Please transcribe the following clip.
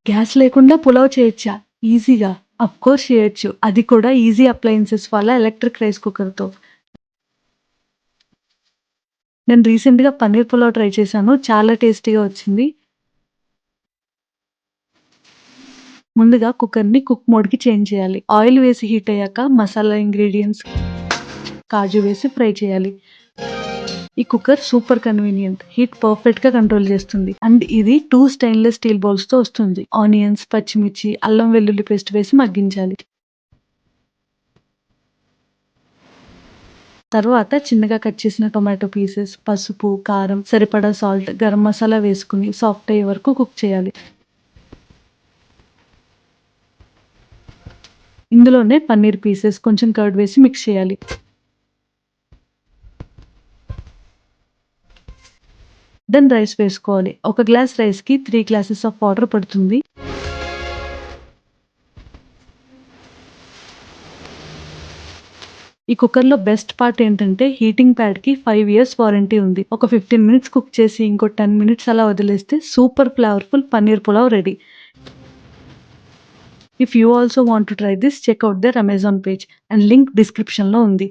Gas లేకుండా పులావ్ చేయొచ్చా? ఈజీగా. అఫ్‌కోర్స్ చేయొచ్చు. అది కూడా ఈజీ అప్లయెన్సెస్ వల్ల ఎలక్ట్రిక్ రైస్ కుక్కర్‌తో. నేను రీసెంట్‌గా పన్నీర్ పులావ్ ట్రై చేశాను. చాలా టేస్టీగా వచ్చింది. ముందుగా కుక్కర్‌ని కుక్ మోడ్‌కి చేంజ్ చేయాలి. ఆయిల్ వేసి హీట్ అయ్యాక మసాలా ఇంగ్రీడియెంట్స్, కాజు వేసి ఫ్రై చేయాలి. ఈ కుక్కర్ సూపర్ కన్వీనియంట్. హీట్ పర్ఫెక్ట్‌గా కంట్రోల్ చేస్తుంది. అండ్ ఇది 2 స్టెయిన్‌లెస్ స్టీల్ బౌల్స్‌తో వస్తుంది. ఆనియన్స్, పచ్చిమిర్చి, అల్లం వెల్లుల్లి పేస్ట్ వేసి మగ్గించాలి. తర్వాత చిన్నగా కట్ చేసిన టొమాటో పీసెస్, పసుపు, కారం, సరిపడా సాల్ట్, గరం మసాలా వేసుకొని సాఫ్ట్ అయ్యే వరకు కుక్ చేయాలి. ఇందులోనే పన్నీర్ పీసెస్, కొంచెం కర్డ్ వేసి మిక్స్ చేయాలి. దెన్ రైస్ వేసుకోవాలి. ఒక గ్లాస్ రైస్‌కి 3 గ్లాసెస్ ఆఫ్ వాటర్ పడుతుంది. ఈ కుక్కర్‌లో బెస్ట్ పార్ట్ ఏంటంటే హీటింగ్ ప్యాడ్‌కి 5 ఇయర్స్ వారంటీ ఉంది. ఒక 15 మినిట్స్ కుక్ చేసి ఇంకో 10 మినిట్స్ అలా వదిలేస్తే super flavourful paneer pulao ready. If you also want to try this check out there Amazon page and link డిస్క్రిప్షన్‌లో ఉంది.